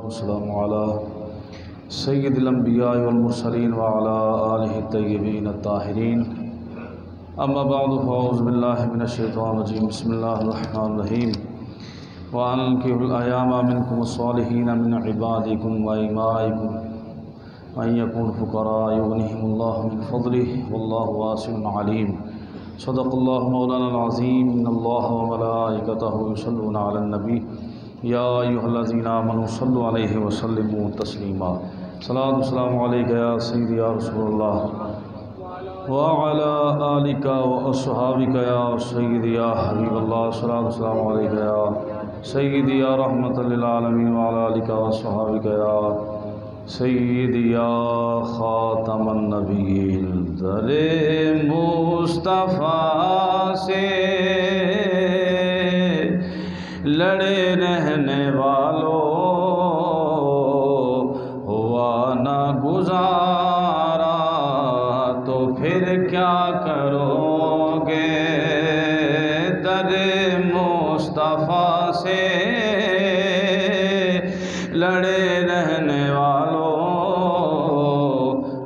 والسلام على سید الانبیاء والمرسلین وعلى آلہ الطیبین الطاہرین اما بعد فاعوذ باللہ من الشیطان الرجیم بسم اللہ الرحمن الرحیم وَأَنكِحُوا الْأَيَامَ مِنكُمُ الصَّالِحِينَ مِنْ عِبَادِكُمْ وَإِمَائِكُمْ أَنْ يَكُونُوا فُقَرَاءَ يُغْنِهِمُ اللَّهُ مِنْ فَضْلِهِ وَاللَّهُ وَاسِعٌ عَلِيمٌ صدق اللہ مولانا العظیم ان اللہ وملائکتہ یصلون علی النبی یا ایھا الذین آمنوا صلوا علیہ وسلموا تسلیما صلاۃ والسلام علیک یا سیدی یا رسول اللہ وعلی آلک واصحابک یا سیدی یا حبیب اللہ صلاۃ والسلام علیک یا سیدی یا رحمۃ للعالمین وعلی آلک واصحابک یا سیدی یا خاتم النبیین در مصطفیٰ سے لڑے رہنے والوں ہوا نہ گزارا تو پھر کیا کرو گے در مصطفیٰ سے لڑے رہنے والوں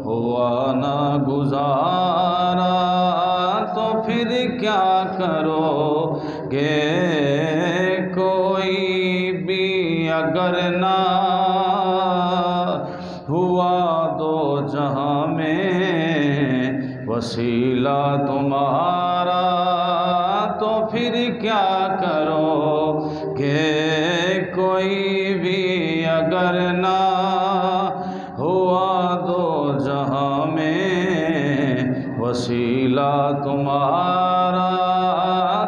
ہوا نہ گزارا تو پھر کیا کرو گے کوئی بھی اگر نہ ہوا دو جہاں میں وسیلہ تمہارا تو پھر کیا کرو گے کوئی بھی اگر نہ ہوا دو جہاں میں وسیلہ تمہارا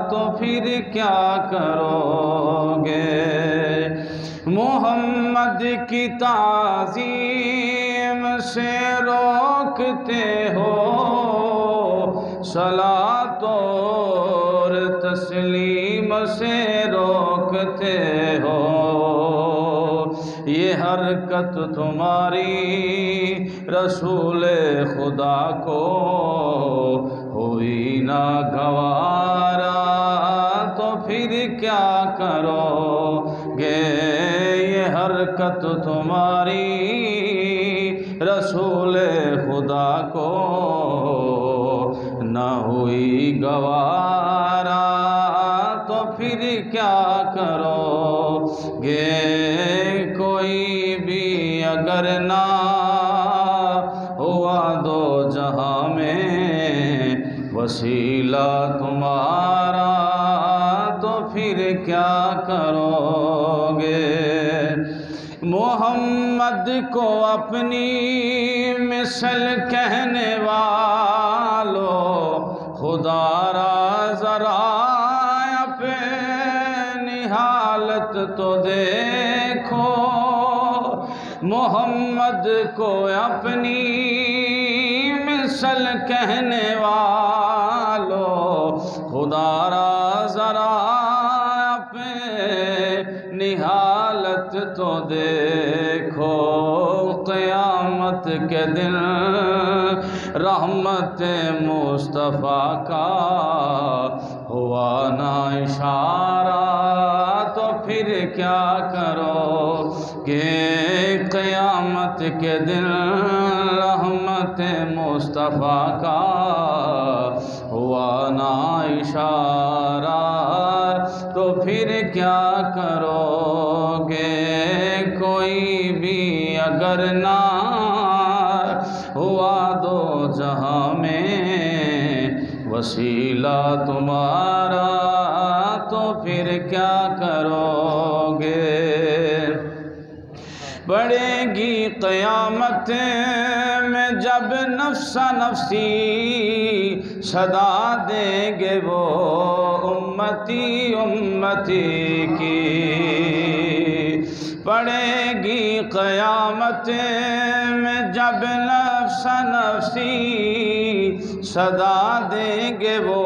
تو پھر کیا کرو گے محمد کی تعظیم سے روکتے ہو صلاۃ اور تسلیم سے روکتے ہو یہ حرکت تمہاری رسول خدا کو ہوئی نہ گوارا تو پھر کیا کرو گے یہ حرکت تمہاری رسول خدا کو نہ ہوئی گوارا تو پھر کیا کرو گے کوئی بھی اگر نہ ہوا دو جہاں میں وسیلہ تمہارا تو پھر کیا کرو گے محمد کو اپنی مثل کہنے والوں خدا را ذرا اپنی حالت تو دیکھو محمد کو اپنی مثل کہنے والوں خدا را ذرا اپنی حالت تو دیکھو قیامت کے دن رحمت مصطفیٰ کا ہوا نہ اشارہ تو پھر کیا کرو گے قیامت کے دن رحمت مصطفیٰ کا ہوا نہ اشارہ تو پھر کیا کرو گے کوئی بھی اگر نہ ہوا دو جہاں میں وسیلہ تمہارا تو پھر کیا کرو گے بڑھے گی قیامت میں جب نفس نفسی صدا دیں گے وہ امتی امتی کی پڑھے گی قیامت میں جب نفس نفسی صدا دیں گے وہ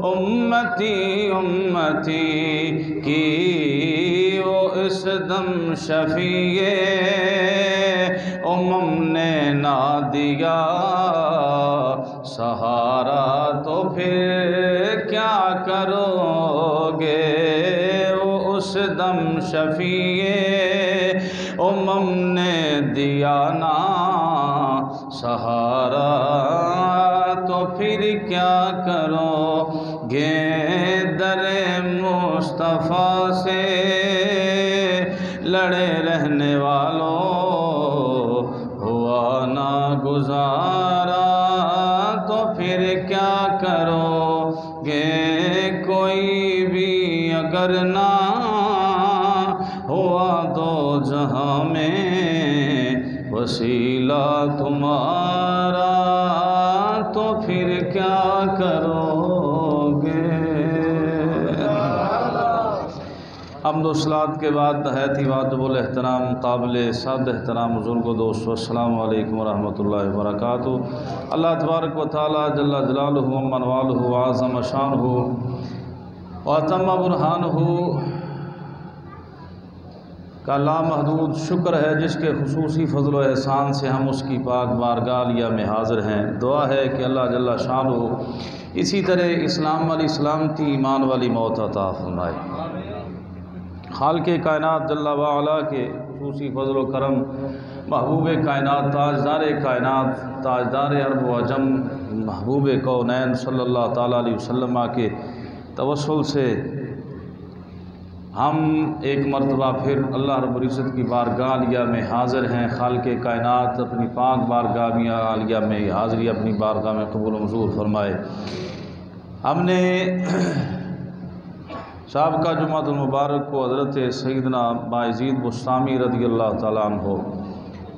امتی امتی کی وہ اس دم شفیع امم نے نہ دیا سہارا تو پھر کیا کرو گے وہ اس دم شفیع امم نے دیا نا سہارا تو پھر کیا کرو گے در مصطفیٰ سے لڑے رہنے والوں ہوا نا گزارا تو پھر کیا کرو گے کوئی بھی اگر نہ ہوا دو جہاں میں وسیلہ تمہارا تو پھر کیا کرو گے۔ حمد و صلات کے بعد نہایت واجب الاحترام قابل صد احترام بزرگ و دوستو، السلام علیکم ورحمۃ اللہ وبرکاتہ۔ اللہ تبارک و تعالی جل جلالہ ومن والہ وعظم شانہ واتم برہانہ کا لامحدود شکر ہے، جس کے خصوصی فضل و احسان سے ہم اس کی پاک بارگاہ عالیہ میں حاضر ہیں۔ دعا ہے کہ اللہ جل شانہ اسی طرح اسلام والی سلامتی، ایمان والی موت عطا فرمائے۔ خالق کائنات جل وعلا کے خصوصی فضل و کرم، محبوب کائنات، تاجدار کائنات، تاجدار عرب و عجم، محبوب کونین صلی اللہ تعالیٰ علیہ وسلم کے توسل سے ہم ایک مرتبہ پھر اللہ رب العزت کی بارگاہ عالیہ میں حاضر ہیں۔ خالق کائنات اپنی پاک بارگاہ عالیہ میں حاضری اپنی بارگاہ میں قبول و منظور فرمائے۔ ہم نے سابقہ جمعۃ المبارک کو حضرت سیدنا باعزید بسطامی رضی اللہ تعالیٰ عنہ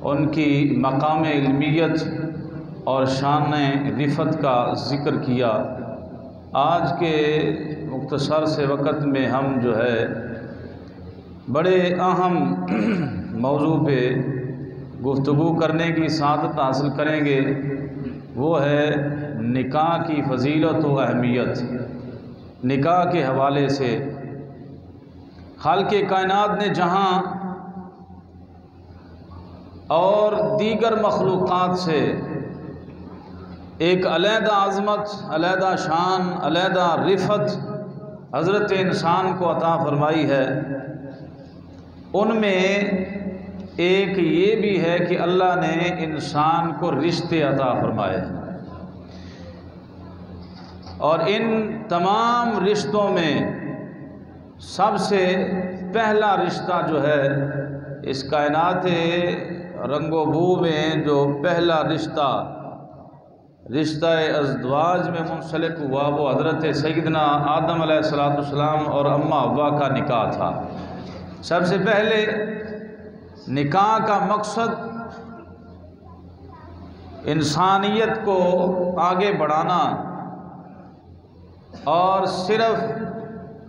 ان کی مقام علمیت اور شان رفعت کا ذکر کیا۔ آج کے مختصر سے وقت میں ہم جو ہے بڑے اہم موضوع پہ گفتگو کرنے کی سعادت حاصل کریں گے، وہ ہے نکاح کی فضیلت و اہمیت۔ نکاح کے حوالے سے خالق کائنات نے جہاں اور دیگر مخلوقات سے ایک علیحدہ عظمت، علیحدہ شان، علیحدہ رفعت حضرت انسان کو عطا فرمائی ہے، ان میں ایک یہ بھی ہے کہ اللہ نے انسان کو رشتے عطا فرمائے ہیں، اور ان تمام رشتوں میں سب سے پہلا رشتہ جو ہے اس کائنات رنگ و بو میں جو پہلا رشتہ ازدواج میں منسلک ہوا، وہ حضرت سیدنا آدم علیہ السلام اور اماں حوا کا نکاح تھا۔ سب سے پہلے نکاح کا مقصد انسانیت کو آگے بڑھانا اور صرف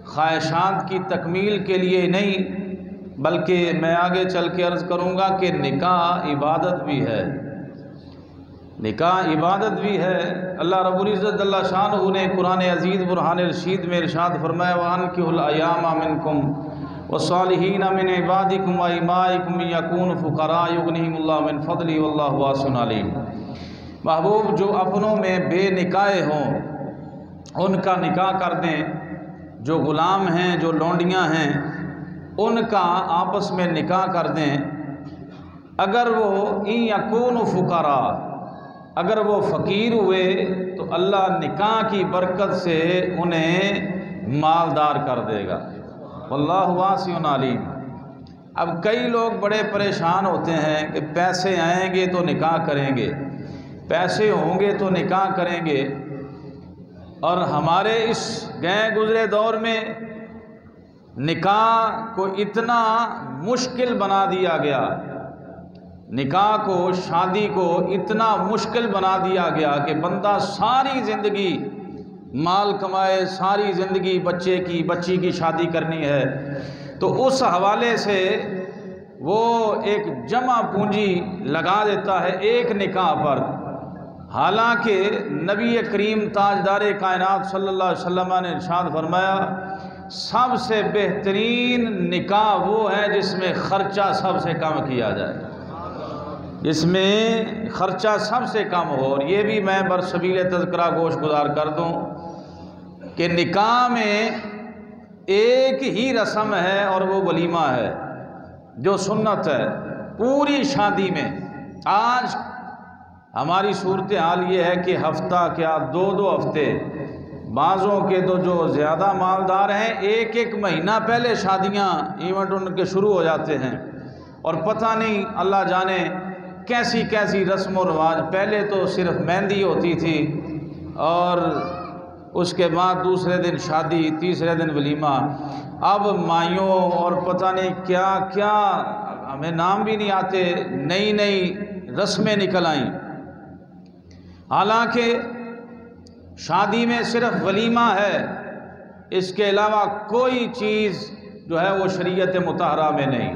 خواہشات کی تکمیل کے لیے نہیں، بلکہ میں آگے چل کے عرض کروں گا کہ نکاح عبادت بھی ہے۔ نکاح عبادت بھی ہے۔ اللہ رب العزت جل شانہ نے قرآن عزیز برہان رشید میں ارشاد فرمایا وَأَنكِحُوا الْأَيَامَ مِنكُمْ وَالصَّالِحِينَ مِنْ عِبَادِكُمْ وَإِمَائِكُمْ إِن يَكُونُوا فُقَرَاءَ يُغْنِهِمُ اللَّهُ مِنْ فَضْلِهِ وَاللَّهُ وَاسِعٌ عَلِيمٌ۔ محبوب جو اپنوں میں بے نکاح ہوں ان کا نکاح کر دیں، جو غلام ہیں، جو لونڈیاں ہیں، ان کا آپس میں نکاح کر دیں۔ اگر وہ ان یکونوا فقراء، اگر وہ فقیر ہوئے تو اللہ نکاح کی برکت سے انہیں مالدار کر دے گا، واللہ واسع علیم۔ اب کئی لوگ بڑے پریشان ہوتے ہیں کہ پیسے آئیں گے تو نکاح کریں گے، پیسے ہوں گے تو نکاح کریں گے، اور ہمارے اس گئے گزرے دور میں نکاح کو اتنا مشکل بنا دیا گیا، نکاح کو، شادی کو اتنا مشکل بنا دیا گیا کہ بندہ ساری زندگی مال کمائے، ساری زندگی بچی کی شادی کرنی ہے، تو اس حوالے سے وہ ایک جمع پونجی لگا دیتا ہے ایک نکاح پر۔ حالانکہ نبی کریم تاجدار کائنات صلی اللہ علیہ وسلم نے ارشاد فرمایا سب سے بہترین نکاح وہ ہے جس میں خرچہ سب سے کم کیا جائے، جس میں خرچہ سب سے کم ہو۔ اور یہ بھی میں برسبیل تذکرہ گوش گزار کر دوں کہ نکاح میں ایک ہی رسم ہے اور وہ ولیمہ ہے۔ جو سنت ہے پوری شادی میں۔ آج ہماری صورتحال یہ ہے کہ ہفتہ کیا 2 ہفتے، بعضوں کے تو جو زیادہ مالدار ہیں 1 مہینہ پہلے شادیاں ایونٹ ان کے شروع ہو جاتے ہیں، اور پتہ نہیں اللہ جانے کیسی کیسی رسم و رواج۔ پہلے تو صرف مہندی ہوتی تھی اور اس کے بعد دوسرے دن شادی، تیسرے دن ولیمہ۔ اب مائیوں اور پتہ نہیں کیا کیا، ہمیں نام بھی نہیں آتے، نئی نئی رسمیں نکل آئیں۔ حالانکہ شادی میں صرف ولیمہ ہے، اس کے علاوہ کوئی چیز جو ہے وہ شریعت مطہرہ میں نہیں،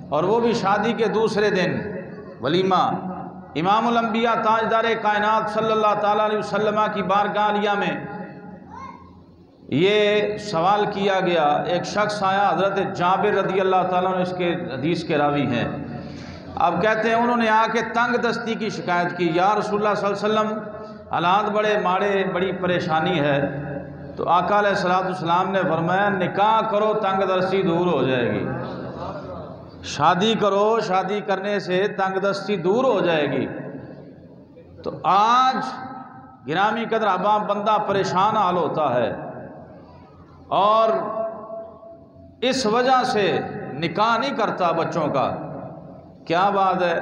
اور وہ بھی شادی کے دوسرے دن ولیمہ۔ امام الانبیاء تاجدار کائنات صلی اللہ تعالیٰ علیہ وسلم کی بارگاہ عالیہ میں یہ سوال کیا گیا، ایک شخص آیا، حضرت جابر رضی اللہ تعالیٰ عنہ اس کے حدیث کے راوی ہیں۔ اب کہتے ہیں انہوں نے آ کے تنگ دستی کی شکایت کی، یا رسول اللہ صلی اللہ علیہ وسلم حالات بڑے ماڑے، بڑی پریشانی ہے۔ تو آقا علیہ السلام نے فرمایا نکاح کرو، تنگ دستی دور ہو جائے گی۔ شادی کرو، شادی کرنے سے تنگ دستی دور ہو جائے گی۔ تو آج گرامی قدر احباب بندہ پریشان حال ہوتا ہے، اور اس وجہ سے نکاح نہیں کرتا بچوں کا۔ کیا بات ہے،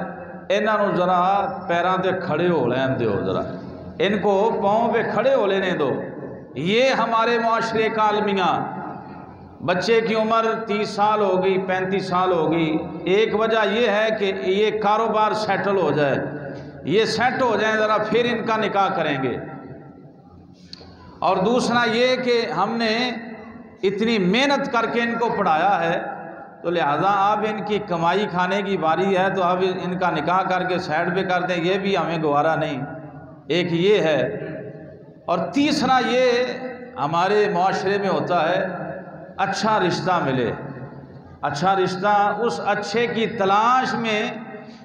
انہاں نو ذرا پیراں تے کھڑے ہو لین دیو، ذرا ان کو پاؤں پہ کھڑے ہو لینے دو۔ یہ ہمارے معاشرے کا المیہ۔ بچے کی عمر 30 سال ہو گئی، 35 سال ہو گئی، ایک وجہ یہ ہے کہ یہ کاروبار سیٹل ہو جائے، یہ سیٹ ہو جائیں ذرا پھر ان کا نکاح کریں گے۔ اور دوسرا یہ کہ ہم نے اتنی محنت کر کے ان کو پڑھایا ہے، تو لہٰذا اب ان کی کمائی کھانے کی باری ہے، تو اب ان کا نکاح کر کے سائڈ پہ کر دیں، یہ بھی ہمیں گوارا نہیں۔ ایک یہ ہے، اور تیسرا یہ ہمارے معاشرے میں ہوتا ہے اچھا رشتہ ملے۔ اچھا رشتہ، اس اچھے کی تلاش میں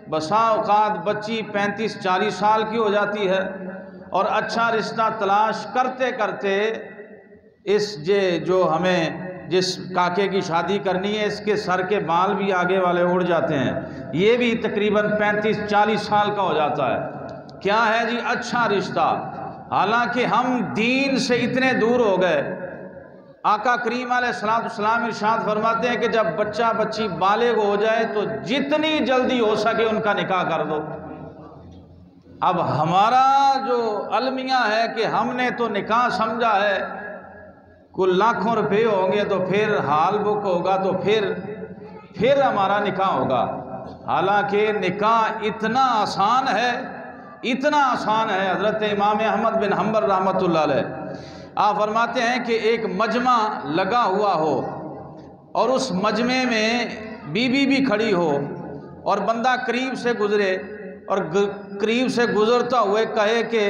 بسا اوقات بچی 35-40 سال کی ہو جاتی ہے، اور اچھا رشتہ تلاش کرتے کرتے جو ہمیں جس کاکے کی شادی کرنی ہے اس کے سر کے بال بھی آگے والے اڑ جاتے ہیں، یہ بھی تقریباً 35-40 سال کا ہو جاتا ہے۔ کیا ہے جی؟ اچھا رشتہ۔ حالانکہ ہم دین سے اتنے دور ہو گئے۔ آقا کریم علیہ السلام ارشاد فرماتے ہیں کہ جب بچہ بچی بالغ ہو جائے تو جتنی جلدی ہو سکے ان کا نکاح کر دو۔ اب ہمارا جو المیہ ہے کہ ہم نے تو نکاح سمجھا ہے کل لاکھوں روپے ہوں گے تو پھر حال بک ہوگا تو پھر ہمارا نکاح ہوگا۔ حالانکہ نکاح اتنا آسان ہے، اتنا آسان ہے۔ حضرت امام احمد بن حنبل رحمۃ اللہ علیہ آپ فرماتے ہیں کہ ایک مجمع لگا ہوا ہو، اور اس مجمع میں بیوی بھی کھڑی ہو، اور بندہ قریب سے گزرے اور قریب سے گزرتا ہوئے کہے کہ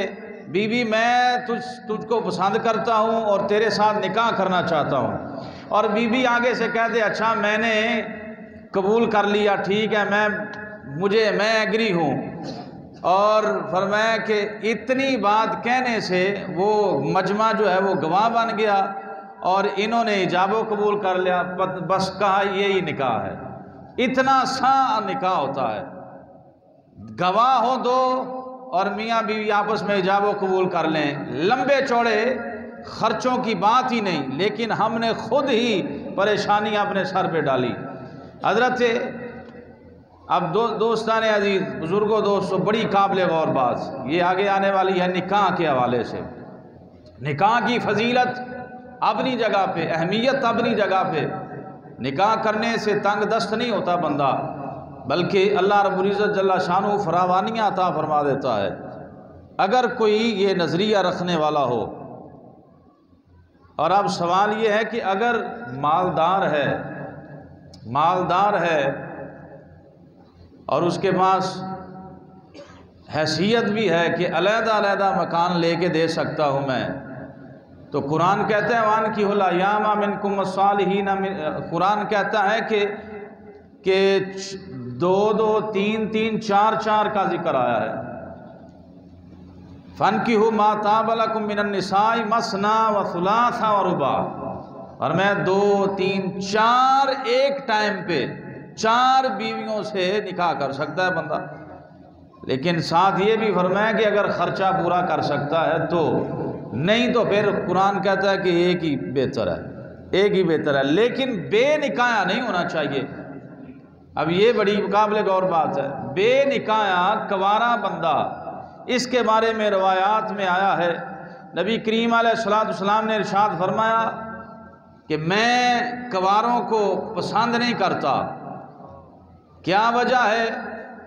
بی بی میں تجھ کو پسند کرتا ہوں اور تیرے ساتھ نکاح کرنا چاہتا ہوں، اور بی بی آگے سے کہہ دے اچھا میں نے قبول کر لیا، ٹھیک ہے، میں ایگری ہوں، اور فرمایا کہ اتنی بات کہنے سے وہ مجمع جو ہے وہ گواہ بن گیا، اور انہوں نے ایجاب و قبول کر لیا، بس کہا یہی نکاح ہے۔ اتنا سا نکاح ہوتا ہے، گواہ ہو دو اور میاں بیوی آپس میں ایجاب و قبول کر لیں، لمبے چوڑے خرچوں کی بات ہی نہیں، لیکن ہم نے خود ہی پریشانی اپنے سر پہ ڈالی۔ حضرت اب دوستان عزیز، بزرگوں، دوستوں، بڑی قابل غور بات یہ آگے آنے والی ہے نکاح کے حوالے سے۔ نکاح کی فضیلت اپنی جگہ پہ، اہمیت اپنی جگہ پہ۔ نکاح کرنے سے تنگ دست نہیں ہوتا بندہ، بلکہ اللہ رب العزت جل شانہ فراوانیاں عطا فرما دیتا ہے اگر کوئی یہ نظریہ رکھنے والا ہو۔ اور اب سوال یہ ہے کہ اگر مالدار ہے اور اس کے پاس حیثیت بھی ہے کہ علیحدہ علیحدہ مکان لے کے دے سکتا ہوں میں، تو قرآن کہتا ہے وَأَنكِحُوا الْأَيَامَ مِنكُمْ وَالصَّالِحِينَ، قرآن کہتا ہے کہ 2-2 3-3 4-4 کا ذکر آیا ہے۔ فَانكِحُوا مَا طَابَ لَكُم مِّنَ النِّسَاءِ مَثْنَىٰ وَثُلَاثَ وَرُبَاعَ، اور میں 2 3 4 ایک ٹائم پہ 4 بیویوں سے نکاح کر سکتا ہے بندہ، لیکن ساتھ یہ بھی فرمایا کہ اگر خرچہ پورا کر سکتا ہے تو، نہیں تو پھر قرآن کہتا ہے کہ ایک ہی بہتر ہے، ایک ہی بہتر ہے، لیکن بے نکاح نہیں ہونا چاہیے۔ اب یہ بڑی قابل غور بات ہے، بے نکاح کنوارا بندہ، اس کے بارے میں روایات میں آیا ہے، نبی کریم علیہ السلام نے ارشاد فرمایا کہ میں کنواروں کو پسند نہیں کرتا۔ کیا وجہ ہے؟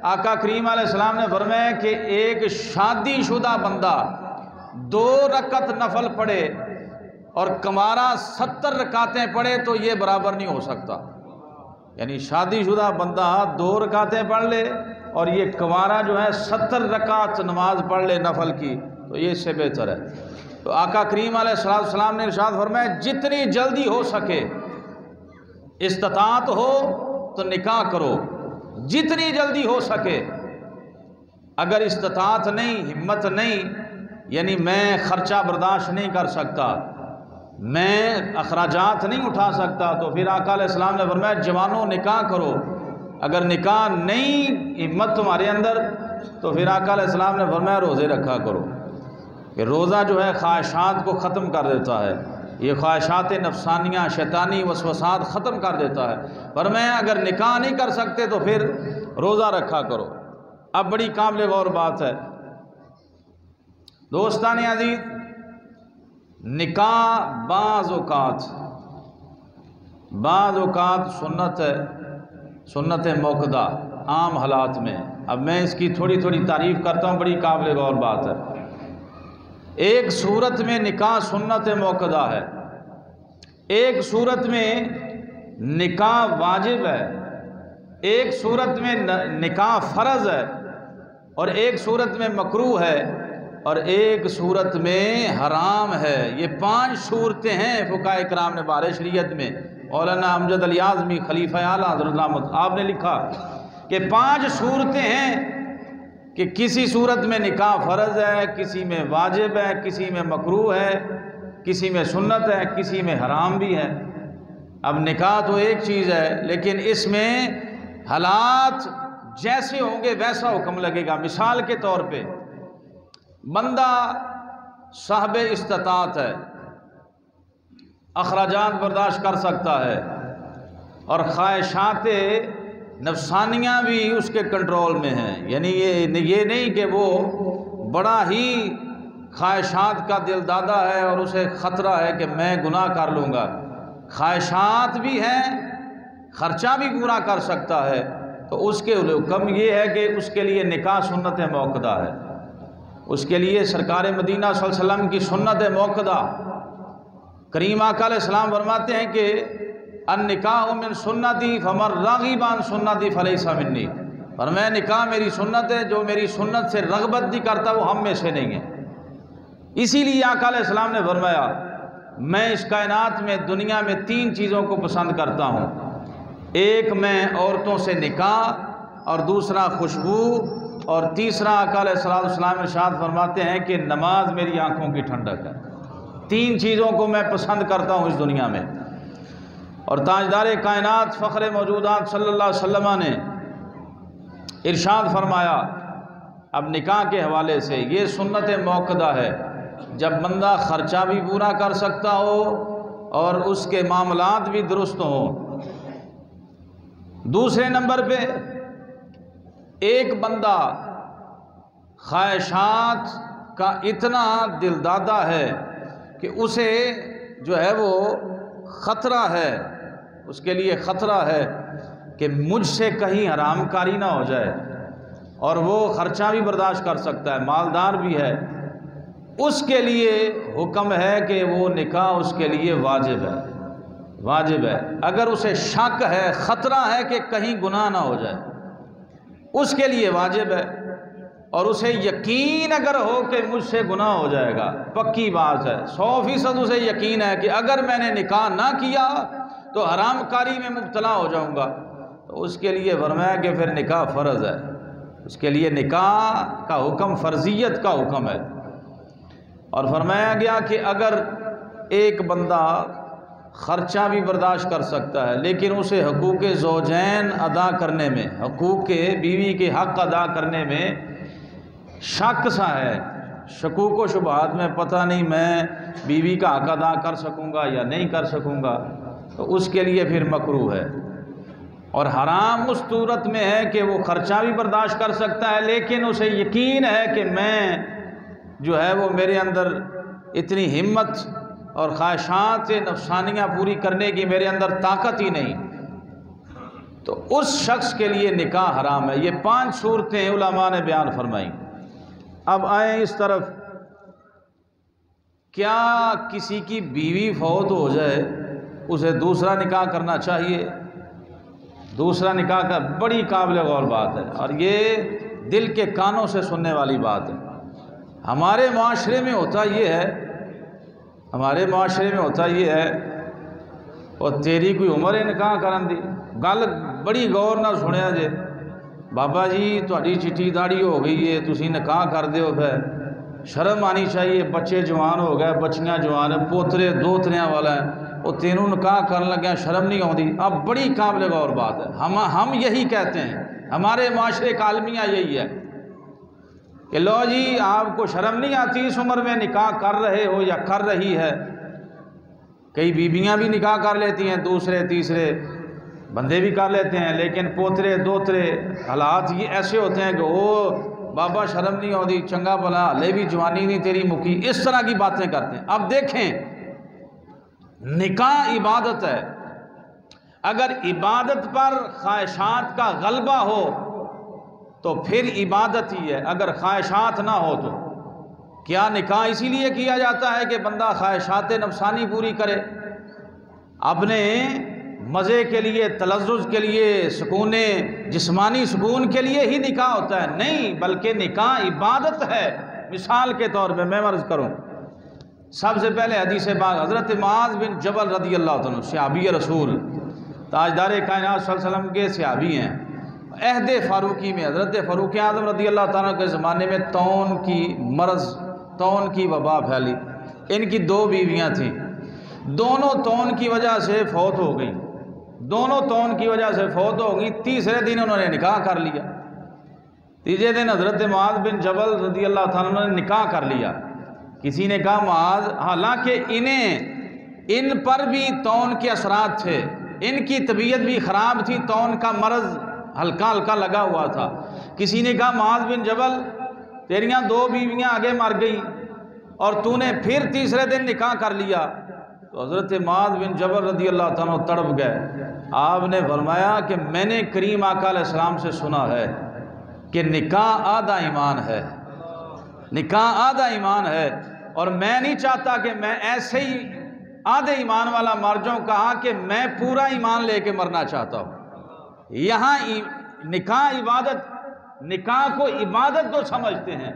آقا کریم علیہ السلام نے فرمایا کہ ایک شادی شدہ بندہ 2 رکعت نفل پڑھے اور کنوارا 70 رکعتیں پڑھے تو یہ برابر نہیں ہو سکتا۔ یعنی شادی شدہ بندہ 2 رکعتیں پڑھ لے اور یہ کنوارا جو ہے 70 رکعت نماز پڑھ لے نفل کی، تو یہ اس سے بہتر ہے۔ تو آقا کریم علیہ السلام نے ارشاد فرمایا جتنی جلدی ہو سکے، استطاعت ہو تو نکاح کرو، جتنی جلدی ہو سکے۔ اگر استطاعت نہیں، ہمت نہیں، یعنی میں خرچہ برداشت نہیں کر سکتا، میں اخراجات نہیں اٹھا سکتا، تو پھر آقا علیہ السلام نے فرمایا جوانوں نکاح کرو۔ اگر نکاح نہیں ہمت تمہارے اندر، تو پھر آقا علیہ السلام نے فرمایا روزے رکھا کرو، کہ روزہ جو ہے خواہشات کو ختم کر دیتا ہے، یہ خواہشات نفسانیہ شیطانی وسوسات ختم کر دیتا ہے۔ فرمایا اگر نکاح نہیں کر سکتے تو پھر روزہ رکھا کرو۔ اب بڑی قابل غور بات ہے دوستان عزیز، نکاح بعض اوقات سنت ہے، سنت موقدہ عام حالات میں۔ اب میں اس کی تھوڑی تعریف کرتا ہوں، بڑی قابل غور بات ہے۔ ایک صورت میں نکاح سنت موقدہ ہے، ایک صورت میں نکاح واجب ہے، ایک صورت میں نکاح فرض ہے، اور ایک صورت میں مکروہ ہے، اور ایک صورت میں حرام ہے۔ یہ 5 صورتیں ہیں فقہاء کرام نے بارے شریعت میں۔ مولانا امجد علی اعظمی خلیفہ اعلیٰ حضرت آپ نے لکھا کہ 5 صورتیں ہیں کہ کسی صورت میں نکاح فرض ہے، کسی میں واجب ہے، کسی میں مکروہ ہے، کسی میں سنت ہے، کسی میں حرام بھی ہے۔ اب نکاح تو ایک چیز ہے، لیکن اس میں حالات جیسے ہوں گے ویسا حکم لگے گا۔ مثال کے طور پہ بندہ صاحب استطاعت ہے، اخراجات برداشت کر سکتا ہے، اور خواہشات نفسانیہ بھی اس کے کنٹرول میں ہیں، یعنی یہ نہیں کہ وہ بڑا ہی خواہشات کا دل دادا ہے اور اسے خطرہ ہے کہ میں گناہ کر لوں گا۔ خواہشات بھی ہیں، خرچہ بھی پورا کر سکتا ہے، تو اس کے حکم یہ ہے کہ اس کے لیے نکاح سنت موقدہ ہے۔ اس کے لیے سرکار مدینہ صلی اللہ علیہ وسلم کی سنت موقدہ، کریم آقا علیہ السلام فرماتے ہیں کہ النکاح من سنتی فمن راغب عن سنتی فلیس منی۔ فرمایا نکاح میری سنت ہے، جو میری سنت سے رغبت نہیں کرتا وہ ہم میں سے نہیں ہے۔ اسی لیے آقا علیہ السلام نے فرمایا میں اس کائنات میں دنیا میں 3 چیزوں کو پسند کرتا ہوں، ایک میں عورتوں سے نکاح، اور دوسرا خوشبو، اور تیسرا آقا علیہ السلام ارشاد فرماتے ہیں کہ نماز میری آنکھوں کی ٹھنڈک ہے۔ 3 چیزوں کو میں پسند کرتا ہوں اس دنیا میں۔ اور تاجدار کائنات فخر موجودات صلی اللہ علیہ وسلم نے ارشاد فرمایا اب نکاح کے حوالے سے، یہ سنت موقدہ ہے جب بندہ خرچہ بھی پورا کر سکتا ہو اور اس کے معاملات بھی درست ہوں۔ دوسرے نمبر پہ ایک بندہ خواہشات کا اتنا دل دادا ہے کہ اسے جو ہے وہ خطرہ ہے، اس کے لیے خطرہ ہے کہ مجھ سے کہیں حرام کاری نہ ہو جائے، اور وہ خرچہ بھی برداشت کر سکتا ہے، مالدار بھی ہے، اس کے لیے حکم ہے کہ وہ نکاح اس کے لیے واجب ہے، واجب ہے۔ اگر اسے شک ہے، خطرہ ہے کہ کہیں گناہ نہ ہو جائے، اس کے لیے واجب ہے۔ اور اسے یقین اگر ہو کہ مجھ سے گناہ ہو جائے گا، پکی بات ہے، 100% اسے یقین ہے کہ اگر میں نے نکاح نہ کیا تو حرام کاری میں مبتلا ہو جاؤں گا، تو اس کے لیے فرمایا کہ پھر نکاح فرض ہے، اس کے لیے نکاح کا حکم فرضیت کا حکم ہے۔ اور فرمایا گیا کہ اگر ایک بندہ خرچہ بھی برداشت کر سکتا ہے، لیکن اسے حقوق زوجین ادا کرنے میں، حقوق بیوی کے حق ادا کرنے میں شک سا ہے، شکوک و شبہات میں پتہ نہیں میں بیوی کا حق ادا کر سکوں گا یا نہیں کر سکوں گا، تو اس کے لیے پھر مکروہ ہے۔ اور حرام اس صورت میں ہے کہ وہ خرچہ بھی برداشت کر سکتا ہے، لیکن اسے یقین ہے کہ میں جو ہے وہ میرے اندر اتنی ہمت اور خواہشات نفسانیاں پوری کرنے کی میرے اندر طاقت ہی نہیں، تو اس شخص کے لیے نکاح حرام ہے۔ یہ 5 صورتیں علماء نے بیان فرمائیں۔ اب آئیں اس طرف، کیا کسی کی بیوی فوت ہو جائے اسے دوسرا نکاح کرنا چاہیے؟ دوسرا نکاح کا بڑی قابل غور بات ہے، اور یہ دل کے کانوں سے سننے والی بات ہے۔ ہمارے معاشرے میں ہوتا یہ ہے، ہمارے معاشرے میں ہوتا یہ ہے، اور تیری کوئی عمر ہے نکاح کرن دی، گل بڑی غور نہ سنیا جے، بابا جی تہاڈی چٹی داڑھی ہو گئی ہے، تسی نکاح کر دیو، پھر شرم آنی چاہیے، بچے جوان ہو گئے، بچیاں جوان ہیں، پوترے دوتریاں والا ہے، وہ تینوں نکاح کرنے لگے، شرم نہیں آتی۔ اب بڑی قابل غور بات ہے، ہم یہی کہتے ہیں، ہمارے معاشرے کا المیہ یہی ہے کہ لو جی آپ کو شرم نہیں آتی اس عمر میں نکاح کر رہے ہو یا کر رہی ہے۔ کئی بیویاں بھی نکاح کر لیتی ہیں، دوسرے تیسرے بندے بھی کر لیتے ہیں، لیکن پوترے دوترے حالات یہ ایسے ہوتے ہیں کہ او بابا شرم نہیں ہوتی، چنگا بھلا ہلے بھی جوانی نہیں تیری مکی، اس طرح کی باتیں کرتے ہیں۔ اب دیکھیں، نکاح عبادت ہے، اگر عبادت پر خواہشات کا غلبہ ہو تو پھر عبادت ہی ہے، اگر خواہشات نہ ہو تو کیا نکاح اسی لیے کیا جاتا ہے کہ بندہ خواہشات نفسانی پوری کرے، اپنے مزے کے لیے، تلذذ کے لیے، سکون جسمانی سکون کے لیے ہی نکاح ہوتا ہے؟ نہیں، بلکہ نکاح عبادت ہے۔ مثال کے طور پہ میں عرض کروں، سب سے پہلے حدیث پاک حضرت معاذ بن جبل رضی اللہ عنہ، صحابی رسول، تاجدار کائنات صلی اللہ علیہ وسلم کے صحابی ہیں۔ عہد فاروقی میں حضرت فاروق اعظم رضی اللہ تعالیٰ کے زمانے میں طاعون کی مرض، طاعون کی وبا پھیلی۔ ان کی 2 بیویاں تھیں، دونوں طاعون کی وجہ سے فوت ہو گئیں، دونوں طاعون کی وجہ سے فوت ہو گئیں۔ تیسرے دن انہوں نے نکاح کر لیا، تیسرے دن حضرت معاذ بن جبل رضی اللہ تعالیٰ نے نکاح کر لیا۔ کسی نے کہا معاذ، حالانکہ ان پر بھی طاعون کے اثرات تھے، ان کی طبیعت بھی خراب تھی، طاعون کا مرض ہلکا ہلکا لگا ہوا تھا۔ کسی نے کہا معاذ بن جبل، تیریاں 2 بیویاں آگے مر گئی اور تو نے پھر تیسرے دن نکاح کر لیا۔ تو حضرت معاذ بن جبل رضی اللہ تعالیٰ تڑپ گئے۔ آپ نے فرمایا کہ میں نے کریم آقا علیہ السلام سے سنا ہے کہ نکاح آدھا ایمان ہے، نکاح آدھا ایمان ہے، اور میں نہیں چاہتا کہ میں ایسے ہی آدھے ایمان والا مر جاؤں، کہا کہ میں پورا ایمان لے کے مرنا چاہتا ہوں۔ یہاں نکاح عبادت، نکاح کو عبادت تو سمجھتے ہیں،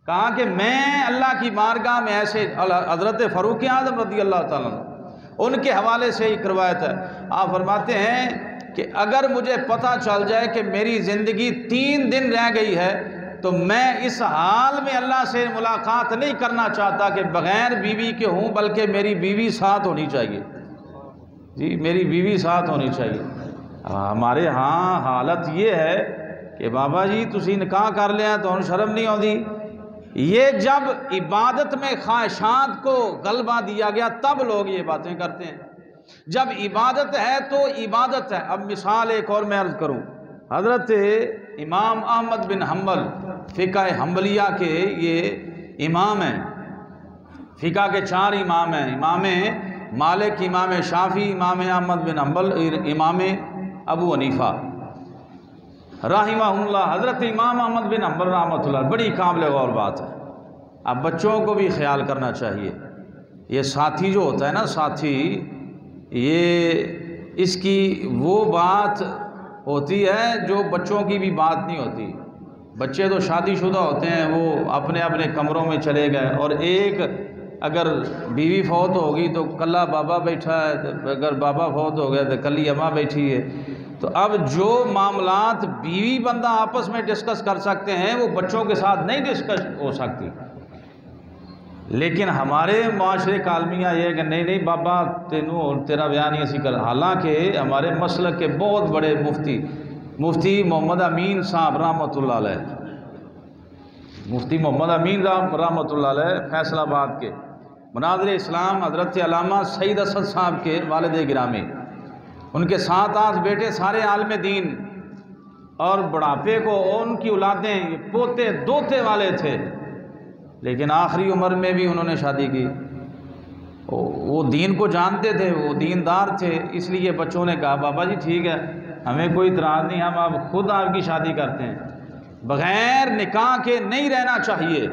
کہا کہ میں اللہ کی بارگاہ میں ایسے، حضرت فاروق اعظم رضی اللہ تعالیٰ ان کے حوالے سے ایک روایت ہے، آپ فرماتے ہیں کہ اگر مجھے پتہ چل جائے کہ میری زندگی 3 دن رہ گئی ہے تو میں اس حال میں اللہ سے ملاقات نہیں کرنا چاہتا کہ بغیر بیوی کے ہوں، بلکہ میری بیوی ساتھ ہونی چاہیے، جی میری بیوی ساتھ ہونی چاہیے۔ ہمارے ہاں حالت یہ ہے کہ بابا جی تسی نکاح کر لیا تو ان شرم نہیں ہوتی۔ یہ جب عبادت میں خواہشات کو غلبہ دیا گیا تب لوگ یہ باتیں کرتے ہیں، جب عبادت ہے تو عبادت ہے۔ اب مثال ایک اور میں عرض کروں، حضرت امام احمد بن حنبل فقہ حنبلیہ کے یہ امام ہیں، فقہ کے 4 امام ہیں، امام مالک، امام شافعی، امام احمد بن حنبل، امام ابو حنیفہ رحمہ اللہ۔ حضرت امام احمد بن حنبل رحمۃ اللہ، بڑی قابل غور بات ہے۔ اب بچوں کو بھی خیال کرنا چاہیے، یہ ساتھی جو ہوتا ہے نا، ساتھی، یہ اس کی وہ بات ہوتی ہے جو بچوں کی بھی بات نہیں ہوتی۔ بچے تو شادی شدہ ہوتے ہیں، وہ اپنے اپنے کمروں میں چلے گئے، اور ایک اگر بیوی فوت ہوگی تو کلا بابا بیٹھا ہے، اگر بابا فوت ہو گیا تو کلی اماں بیٹھی ہے۔ تو اب جو معاملات بیوی بندہ آپس میں ڈسکس کر سکتے ہیں وہ بچوں کے ساتھ نہیں ڈسکس ہو سکتی۔ لیکن ہمارے معاشرے کالمیہ یہ ہے کہ نہیں بابا تینوں تیرا بیان ہی اسی کر. حالانکہ ہمارے مسلک کے بہت بڑے مفتی محمد امین صاحب رحمۃ اللہ علیہ، مفتی محمد امین رحمۃ اللہ علیہ فیصل آباد کے، مناظر اسلام حضرت علامہ سعید اسد صاحب کے والد گرامی، ان کے 7-8 بیٹے سارے عالم دین، اور بڑھاپے کو ان کی اولادیں پوتے دوتے والے تھے، لیکن آخری عمر میں بھی انہوں نے شادی کی. وہ دین کو جانتے تھے، وہ دیندار تھے، اس لیے بچوں نے کہا بابا جی ٹھیک ہے، ہمیں کوئی اعتراض نہیں، ہم اب خود آپ کی شادی کرتے ہیں. بغیر نکاح کے نہیں رہنا چاہیے،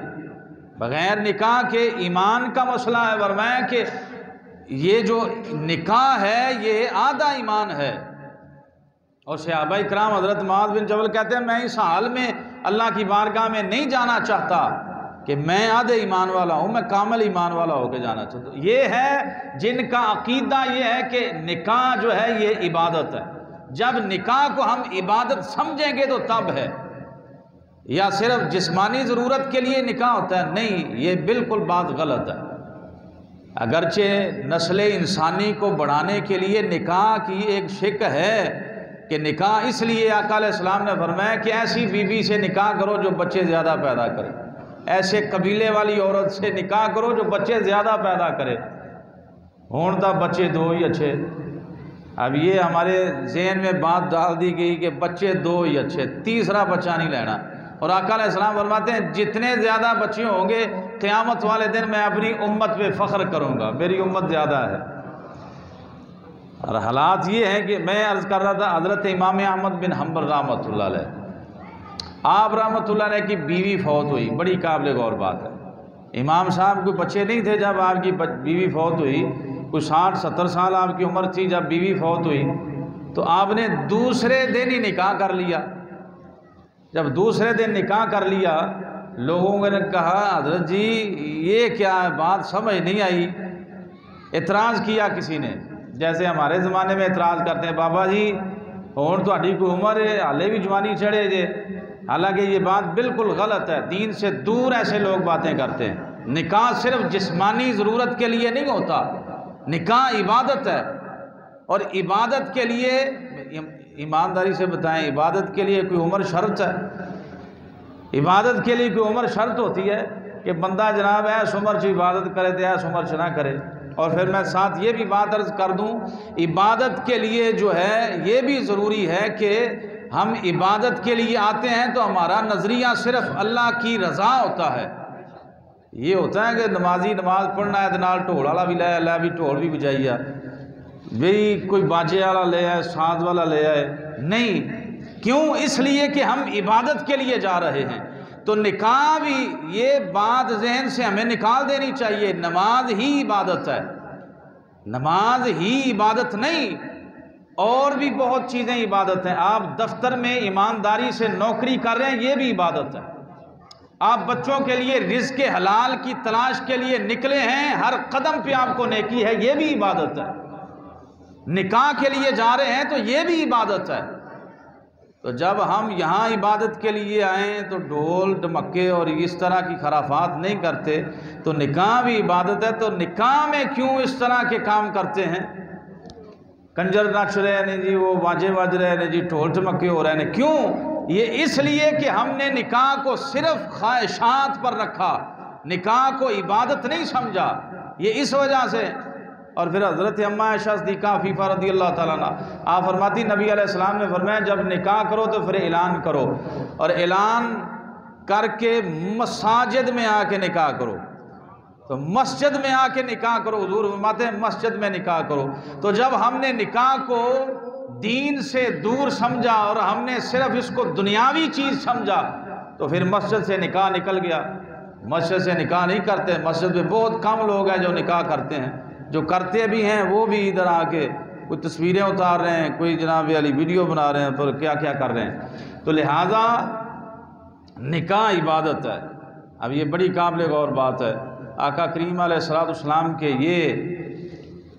بغیر نکاح کے ایمان کا مسئلہ ہے. فرمایا کہ یہ جو نکاح ہے یہ آدھا ایمان ہے. اور صحابہ کرام حضرت معاذ بن جبل کہتے ہیں میں اس حال میں اللہ کی بارگاہ میں نہیں جانا چاہتا کہ میں آدھے ایمان والا ہوں، میں کامل ایمان والا ہو کے جانا چاہتا ہوں. یہ ہے جن کا عقیدہ یہ ہے کہ نکاح جو ہے یہ عبادت ہے. جب نکاح کو ہم عبادت سمجھیں گے تو تب ہے، یا صرف جسمانی ضرورت کے لیے نکاح ہوتا ہے، نہیں، یہ بالکل بات غلط ہے. اگرچہ نسل انسانی کو بڑھانے کے لیے نکاح کی ایک شک ہے کہ نکاح اس لیے آقا علیہ السلام نے فرمایا کہ ایسی بیوی سے نکاح کرو جو بچے زیادہ پیدا کرے، ایسے قبیلے والی عورت سے نکاح کرو جو بچے زیادہ پیدا کرے. ہون تا بچے 2 ہی اچھے. اب یہ ہمارے ذہن میں بات ڈال دی گئی کہ بچے 2 ہی اچھے، تیسرا بچہ نہیں لینا. اور آقا علیہ السلام فرماتے ہیں جتنے زیادہ بچے ہوں گے قیامت والے دن میں اپنی امت پہ فخر کروں گا، میری امت زیادہ ہے. اور حالات یہ ہیں کہ میں عرض کر رہا تھا حضرت امام احمد بن حنبل رحمۃ اللہ علیہ، آپ رحمۃ اللہ علیہ کی بیوی فوت ہوئی، بڑی قابل غور بات ہے. امام صاحب کوئی بچے نہیں تھے جب آپ کی بیوی فوت ہوئی، کوئی 60-70 سال آپ کی عمر تھی جب بیوی فوت ہوئی، تو آپ نے دوسرے دن ہی نکاح کر لیا. جب دوسرے دن نکاح کر لیا، لوگوں نے کہا حضرت جی یہ کیا ہے، بات سمجھ نہیں آئی. اعتراض کیا کسی نے، جیسے ہمارے زمانے میں اعتراض کرتے ہیں بابا جی ہون تہاڈی کوئی عمر ہے حالے بھی جوانی چڑھے جے. حالانکہ یہ بات بالکل غلط ہے، دین سے دور ایسے لوگ باتیں کرتے ہیں. نکاح صرف جسمانی ضرورت کے لیے نہیں ہوتا، نکاح عبادت ہے. اور عبادت کے لیے ایمانداری سے بتائیں، عبادت کے لیے کوئی عمر شرط ہے؟ عبادت کے لیے کوئی عمر شرط ہوتی ہے کہ بندہ جناب ایس عمر سے عبادت کرے تو ایس عمر سے نہ کرے؟ اور پھر میں ساتھ یہ بھی بات عرض کر دوں، عبادت کے لیے جو ہے یہ بھی ضروری ہے کہ ہم عبادت کے لیے آتے ہیں تو ہمارا نظریہ صرف اللہ کی رضا ہوتا ہے. یہ ہوتا ہے کہ نمازی نماز پڑھنا ہے تو نال ڈھول والا بھی لے اللہ بھی ڈھول بھی بجائیے، بھئی کوئی باجے والا لے آئے، ساز والا لے آئے، نہیں. کیوں؟ اس لیے کہ ہم عبادت کے لیے جا رہے ہیں. تو نکاح بھی یہ بات ذہن سے ہمیں نکال دینی چاہیے، نماز ہی عبادت ہے، نماز ہی عبادت نہیں، اور بھی بہت چیزیں عبادت ہیں. آپ دفتر میں ایمانداری سے نوکری کر رہے ہیں، یہ بھی عبادت ہے. آپ بچوں کے لیے رزق حلال کی تلاش کے لیے نکلے ہیں، ہر قدم پہ آپ کو نیکی ہے، یہ بھی عبادت ہے. نکاح کے لیے جا رہے ہیں تو یہ بھی عبادت ہے. تو جب ہم یہاں عبادت کے لیے آئیں تو ڈھول ڈمکے اور اس طرح کی خرافات نہیں کرتے، تو نکاح بھی عبادت ہے. تو نکاح میں کیوں اس طرح کے کام کرتے ہیں؟ کنجر نچ رہے ہیں جی، وہ باجے بج رہے ہیں جی، ڈھول ڈمکے ہو رہے ہیں. کیوں؟ یہ اس لیے کہ ہم نے نکاح کو صرف خواہشات پر رکھا، نکاح کو عبادت نہیں سمجھا، یہ اس وجہ سے. اور پھر حضرت اماں عائشہ صدیقہ عفیفہ رضی اللہ تعالیٰ عنہ آپ فرماتی نبی علیہ السلام نے فرمایا جب نکاح کرو تو پھر اعلان کرو، اور اعلان کر کے مساجد میں آ کے نکاح کرو. تو مسجد میں آ کے نکاح کرو، حضور فرماتے ہیں مسجد میں نکاح کرو. تو جب ہم نے نکاح کو دین سے دور سمجھا اور ہم نے صرف اس کو دنیاوی چیز سمجھا تو پھر مسجد سے نکاح نکل گیا. مسجد سے نکاح نہیں کرتے، مسجد میں بہت کم لوگ ہیں جو نکاح کرتے ہیں. جو کرتے بھی ہیں وہ بھی ادھر آ کے کوئی تصویریں اتار رہے ہیں، کوئی جناب علی ویڈیو بنا رہے ہیں، پر کیا کیا کر رہے ہیں. تو لہٰذا نکاح عبادت ہے. اب یہ بڑی قابل غور بات ہے. آقا کریم علیہ السلام کے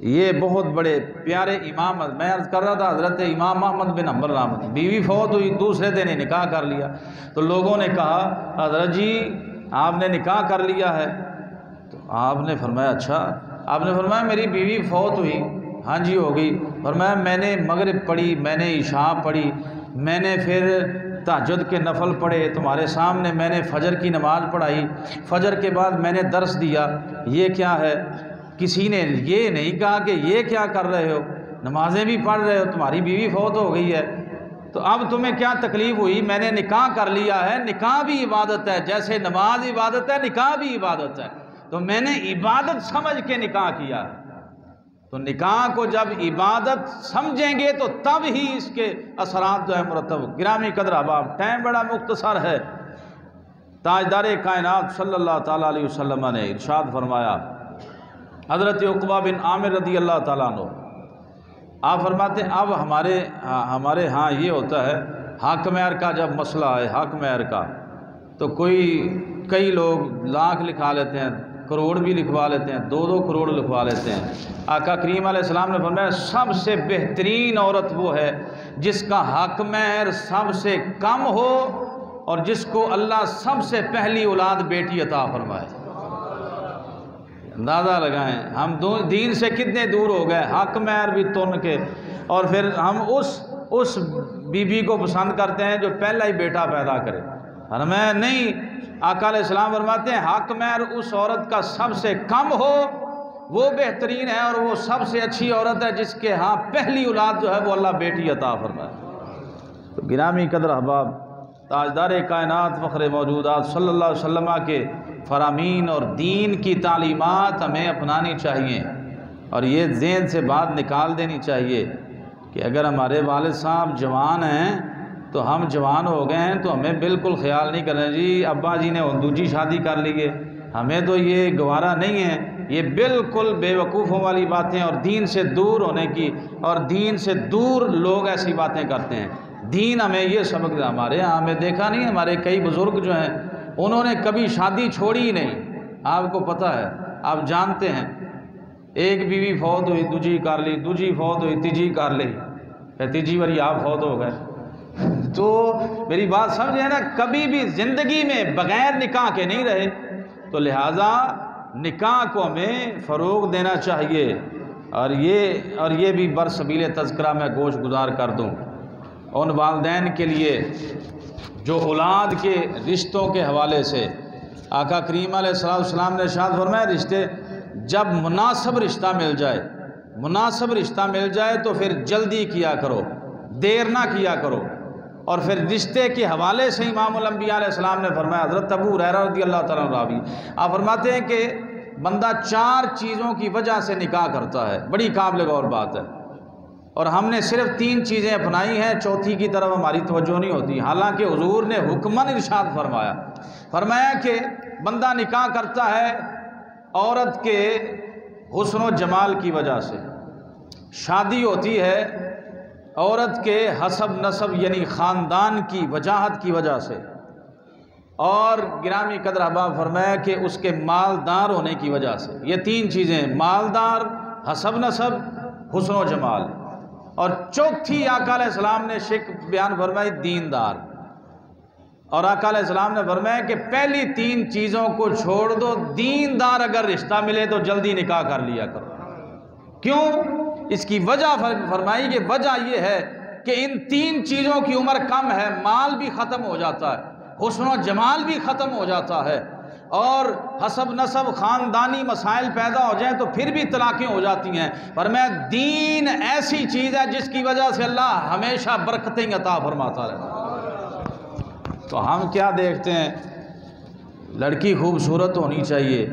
یہ بہت بڑے پیارے امام، میں عرض کر رہا تھا حضرت امام احمد بن حنبل رحمۃ اللہ، بیوی فوت ہوئی دوسرے دن ہی نکاح کر لیا. تو لوگوں نے کہا حضرت جی آپ نے نکاح کر لیا ہے، تو آپ نے فرمایا اچھا؟ آپ نے فرمایا میری بیوی فوت ہوئی۔ ہاں جی ہو گئی۔ فرمایا میں نے مغرب پڑھی، میں نے عشاء پڑھی، میں نے پھر تہجد کے نفل پڑھے تمہارے سامنے، میں نے فجر کی نماز پڑھائی، فجر کے بعد میں نے درس دیا، یہ کیا ہے؟ کسی نے یہ نہیں کہا کہ یہ کیا کر رہے ہو، نمازیں بھی پڑھ رہے ہو، تمہاری بیوی فوت ہو گئی ہے تو اب تمہیں کیا تکلیف ہوئی؟ میں نے نکاح کر لیا ہے، نکاح بھی عبادت ہے، جیسے نماز عبادت ہے نکاح بھی عبادت ہے، تو میں نے عبادت سمجھ کے نکاح کیا ہے۔ تو نکاح کو جب عبادت سمجھیں گے تو تب ہی اس کے اثرات جو ہے مرتب۔ گرامی قدر احباب، ٹائم بڑا مختصر ہے۔ تاجدار کائنات صلی اللہ تعالیٰ علیہ وسلم نے ارشاد فرمایا، حضرت عقبہ بن عامر رضی اللہ تعالیٰ عنہ آپ فرماتے ہیں اب ہمارے ہاں یہ ہوتا ہے حق مہر کا جب مسئلہ ہے، حق مہر کا، تو کئی لوگ لاکھ لکھا لیتے ہیں، کروڑ بھی لکھوا لیتے ہیں، 2 کروڑ لکھوا لیتے ہیں۔ آقا کریم علیہ السلام نے فرمایا سب سے بہترین عورت وہ ہے جس کا حق مہر سب سے کم ہو اور جس کو اللہ سب سے پہلی اولاد بیٹی عطا فرمائے۔ اندازہ لگائیں ہم دین سے کتنے دور ہو گئے، حق مہر بھی تن کے، اور پھر ہم اس بیوی کو پسند کرتے ہیں جو پہلا ہی بیٹا پیدا کرے۔ فرمایا نہیں، آقا علیہ السلام فرماتے ہیں حق مہر اس عورت کا سب سے کم ہو وہ بہترین ہے، اور وہ سب سے اچھی عورت ہے جس کے ہاں پہلی اولاد جو ہے وہ اللہ بیٹی عطا فرمائے۔ تو گرامی قدر احباب، تاجدار کائنات فخر موجودات صلی اللہ علیہ وسلم کے فرامین اور دین کی تعلیمات ہمیں اپنانی چاہیے، اور یہ ذہن سے بات نکال دینی چاہیے کہ اگر ہمارے والد صاحب جوان ہیں تو ہم جوان ہو گئے ہیں تو ہمیں بالکل خیال نہیں کرنا جی ابا جی نے دوسری شادی کر لی ہے، ہمیں تو یہ گوارا نہیں ہے۔ یہ بالکل بے وقوفوں والی باتیں اور دین سے دور ہونے کی، اور دین سے دور لوگ ایسی باتیں کرتے ہیں۔ دین ہمیں یہ سبق دے، ہمارے ہاں ہمیں دیکھا نہیں، ہمارے کئی بزرگ جو ہیں انہوں نے کبھی شادی چھوڑی ہی نہیں، آپ کو پتہ ہے، آپ جانتے ہیں، ایک بیوی فوت ہوئی دوسری کر لی، دوسری فوت ہوئی تیجی کر لی، تیجی باری آپ فوت ہو گئے۔ تو میری بات سمجھے نا، کبھی بھی زندگی میں بغیر نکاح کے نہیں رہے، تو لہٰذا نکاح کو ہمیں فروغ دینا چاہیے۔ اور یہ بھی برسبیل تذکرہ میں گوش گزار کر دوں ان والدین کے لیے جو اولاد کے رشتوں کے حوالے سے آقا کریم علیہ السلام نے ارشاد فرمایا رشتے جب مناسب رشتہ مل جائے تو پھر جلدی کیا کرو، دیر نہ کیا کرو۔ اور پھر رشتے کے حوالے سے امام الانبیاء علیہ السلام نے فرمایا، حضرت ابو ہریرہ رضی اللہ تعالیٰ عنہ راوی، آپ فرماتے ہیں کہ بندہ 4 چیزوں کی وجہ سے نکاح کرتا ہے، بڑی قابل غور بات ہے، اور ہم نے صرف 3 چیزیں اپنائی ہیں، چوتھی کی طرف ہماری توجہ نہیں ہوتی، حالانکہ حضور نے حکماً ارشاد فرمایا کہ بندہ نکاح کرتا ہے عورت کے حسن و جمال کی وجہ سے، شادی ہوتی ہے عورت کے حسب نسب یعنی خاندان کی وجاہت کی وجہ سے، اور گرامی قدر احباب فرمایا کہ اس کے مالدار ہونے کی وجہ سے۔ یہ 3 چیزیں، مالدار، حسب نسب، حسن و جمال، اور چوتھی آقا علیہ السلام نے شک بیان فرمائی دیندار، اور آقا علیہ السلام نے فرمایا کہ پہلی 3 چیزوں کو چھوڑ دو، دیندار اگر رشتہ ملے تو جلدی نکاح کر لیا کرو۔ کیوں؟ اس کی وجہ فرمائی کہ وجہ یہ ہے کہ ان 3 چیزوں کی عمر کم ہے، مال بھی ختم ہو جاتا ہے، حسن و جمال بھی ختم ہو جاتا ہے، اور حسب نسب خاندانی مسائل پیدا ہو جائیں تو پھر بھی طلاقیں ہو جاتی ہیں۔ فرمایا دین ایسی چیز ہے جس کی وجہ سے اللہ ہمیشہ برکتیں عطا فرماتا رہتا ہے۔ تو ہم کیا دیکھتے ہیں، لڑکی خوبصورت ہونی چاہیے،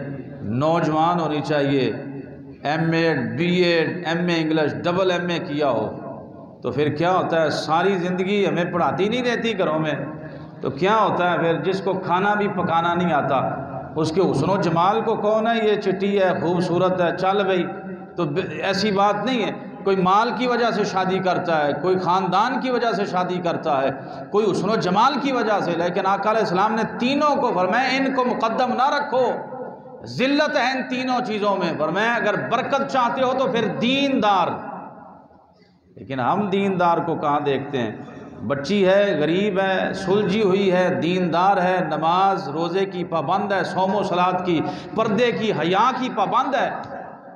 نوجوان ہونی چاہیے، M.Ed B.Ed M.A English double M.A کیا ہو، تو پھر کیا ہوتا ہے ساری زندگی ہمیں پڑھاتی نہیں رہتی گھروں میں، تو کیا ہوتا ہے پھر جس کو کھانا بھی پکانا نہیں آتا اس کے حسن و جمال کو کون ہے یہ چٹی ہے خوبصورت ہے چل بھئی، تو ایسی بات نہیں ہے۔ کوئی مال کی وجہ سے شادی کرتا ہے، کوئی خاندان کی وجہ سے شادی کرتا ہے، کوئی حسن و جمال کی وجہ سے، لیکن آقا علیہ السلام نے تینوں کو فرمایا ان کو مقدم نہ رکھو، ذلت ہے ان تینوں چیزوں میں، فرمایا اگر برکت چاہتے ہو تو پھر دیندار۔ لیکن ہم دیندار کو کہاں دیکھتے ہیں؟ بچی ہے، غریب ہے، سلجھی ہوئی ہے، دیندار ہے، نماز روزے کی پابند ہے، صوم و صلات کی، پردے کی، حیا کی پابند ہے،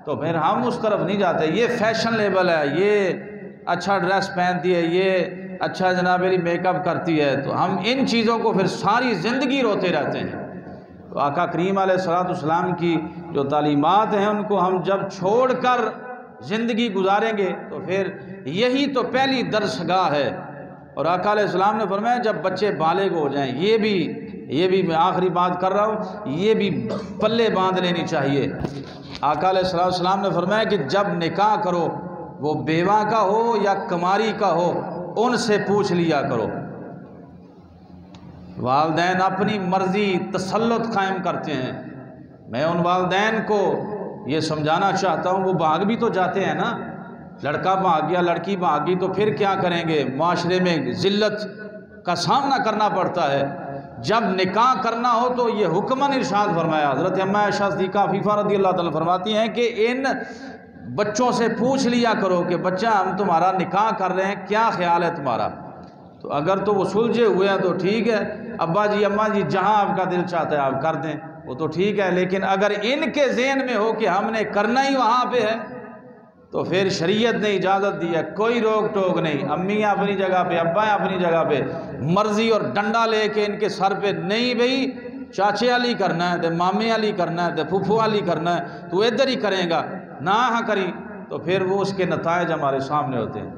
تو پھر ہم اس طرف نہیں جاتے۔ یہ فیشن لیبل ہے، یہ اچھا ڈریس پہنتی ہے، یہ اچھا جناب میری میک اپ کرتی ہے، تو ہم ان چیزوں کو پھر ساری زندگی روتے رہتے ہیں۔ تو آقا کریم علیہ الصلوۃ والسلام کی جو تعلیمات ہیں ان کو ہم جب چھوڑ کر زندگی گزاریں گے تو پھر یہی تو پہلی درسگاہ ہے۔ اور آقا علیہ السلام نے فرمایا جب بچے بالغ ہو جائیں، یہ بھی میں آخری بات کر رہا ہوں، یہ بھی پلے باندھ لینی چاہیے۔ آقا علیہ السلام نے فرمایا کہ جب نکاح کرو وہ بیوہ کا ہو یا کماری کا ہو، ان سے پوچھ لیا کرو۔ والدین اپنی مرضی تسلط قائم کرتے ہیں، میں ان والدین کو یہ سمجھانا چاہتا ہوں، وہ بھاگ بھی تو جاتے ہیں نا، لڑکا بھاگ گیا، لڑکی بھاگ گئی تو پھر کیا کریں گے؟ معاشرے میں ذلت کا سامنا کرنا پڑتا ہے۔ جب نکاح کرنا ہو تو یہ حکماً ارشاد فرمایا، حضرت اماں عائشہ صدیقہ عفیفہ رضی اللہ تعالیٰ فرماتی ہیں کہ ان بچوں سے پوچھ لیا کرو کہ بچہ ہم تمہارا نکاح کر رہے ہیں، کیا خیال ہے تمہارا؟ تو اگر تو وہ سلجھے ہوئے ہیں تو ٹھیک ہے، ابا جی اماں جی جہاں آپ کا دل چاہتا ہے آپ کر دیں، وہ تو ٹھیک ہے، لیکن اگر ان کے ذہن میں ہو کہ ہم نے کرنا ہی وہاں پہ ہے تو پھر شریعت نے اجازت دی ہے، کوئی روک ٹوک نہیں، امی اپنی جگہ پہ، ابا اپنی جگہ پہ، مرضی اور ڈنڈا لے کے ان کے سر پہ نہیں، بھئی چاچے علی کرنا ہے تو مامے علی کرنا ہے تو پھپھو علی کرنا ہے تو ادھر ہی کریں گا، نہ ہاں کری تو پھر وہ اس کے نتائج ہمارے سامنے ہوتے ہیں۔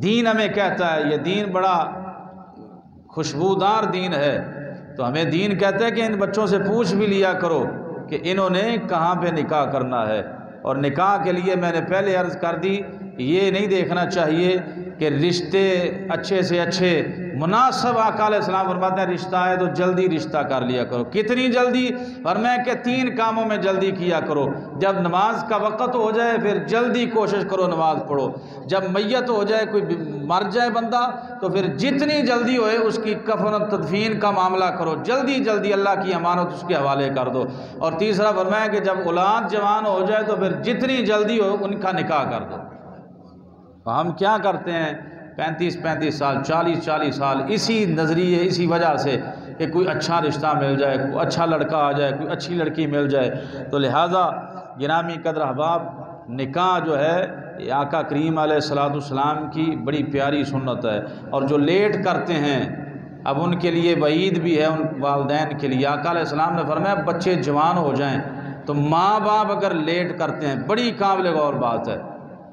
دین ہمیں کہتا ہے، یہ دین بڑا خوشبودار دین ہے، تو ہمیں دین کہتا ہے کہ ان بچوں سے پوچھ بھی لیا کرو کہ انہوں نے کہاں پہ نکاح کرنا ہے۔ اور نکاح کے لیے میں نے پہلے عرض کر دی، یہ نہیں دیکھنا چاہیے کہ رشتے اچھے سے اچھے مناسب، آقا علیہ السلام فرماتے ہیں رشتہ ہے تو جلدی رشتہ کر لیا کرو۔ کتنی جلدی؟ فرمایا کہ 3 کاموں میں جلدی کیا کرو، جب نماز کا وقت ہو جائے پھر جلدی کوشش کرو نماز پڑھو، جب میت ہو جائے کوئی مر جائے بندہ تو پھر جتنی جلدی ہوئے اس کی کفن و تدفین کا معاملہ کرو، جلدی جلدی اللہ کی امانت اس کے حوالے کر دو۔ اور تیسرا فرمایا کہ جب اولاد جوان ہو جائے تو پھر جتنی جلدی ہو ان کا نکاح کر دو۔ ہم کیا کرتے ہیں 35 سال 40 سال اسی نظریے، اسی وجہ سے کہ کوئی اچھا رشتہ مل جائے، کوئی اچھا لڑکا آ جائے، کوئی اچھی لڑکی مل جائے، تو لہٰذا گرامی قدر احباب نکاح جو ہے یہ آقا کریم علیہ الصلوۃ والسلام کی بڑی پیاری سنت ہے۔ اور جو لیٹ کرتے ہیں اب ان کے لیے وعید بھی ہے، ان والدین کے لیے۔ آقا علیہ السلام نے فرمایا بچے جوان ہو جائیں تو ماں باپ اگر لیٹ کرتے ہیں، بڑی قابل غور بات ہے،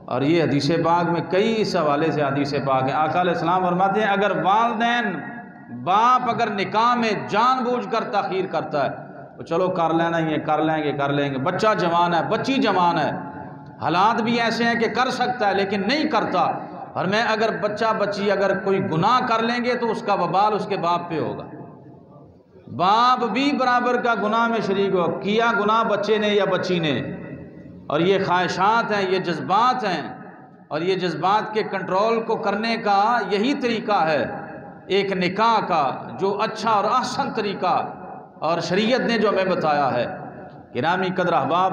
اور یہ حدیث پاک میں کئی اس حوالے سے حدیث پاک ہیں۔ آقا علیہ السلام فرماتے ہیں اگر والدین باپ اگر نکاح میں جان بوجھ کر تاخیر کرتا ہے تو چلو کر لینا ہی ہے، کر لیں گے، بچہ جوان ہے، بچی جوان ہے، حالات بھی ایسے ہیں کہ کر سکتا ہے لیکن نہیں کرتا، اور میں اگر بچہ بچی اگر کوئی گناہ کر لیں گے تو اس کا وبال اس کے باپ پہ ہوگا، باپ بھی برابر کا گناہ میں شریک ہو، کیا گناہ بچے نے یا بچی نے۔ اور یہ خواہشات ہیں، یہ جذبات ہیں، اور یہ جذبات کے کنٹرول کو کرنے کا یہی طریقہ ہے ایک نکاح کا، جو اچھا اور احسن طریقہ اور شریعت نے جو ہمیں بتایا ہے۔ گرامی قدر احباب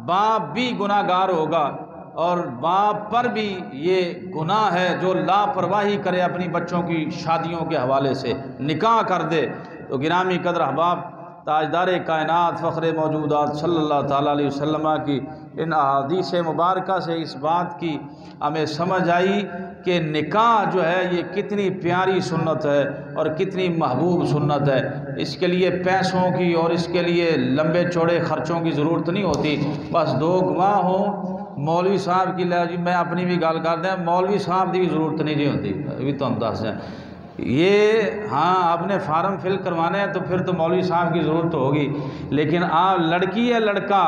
باپ بھی گناہ گار ہوگا، اور باپ پر بھی یہ گناہ ہے جو لاپرواہی کرے اپنی بچوں کی شادیوں کے حوالے سے، نکاح کر دے۔ تو گرامی قدر احباب تاجدار کائنات فخر موجودات صلی اللہ تعالیٰ علیہ وسلم کی ان احادیث مبارکہ سے اس بات کی ہمیں سمجھ آئی کہ نکاح جو ہے یہ کتنی پیاری سنت ہے اور کتنی محبوب سنت ہے۔ اس کے لیے پیسوں کی اور اس کے لیے لمبے چوڑے خرچوں کی ضرورت نہیں ہوتی، بس 2 گواہ ہوں، مولوی صاحب کی جی میں اپنی بھی گل کرتے ہیں، مولوی صاحب کی بھی ضرورت نہیں جی ہوتی، ابھی تو ہم دس ہیں یہ ہاں آپ نے فارم فل کروانے ہیں تو پھر تو مولوی صاحب کی ضرورت ہوگی، لیکن آپ لڑکی ہے لڑکا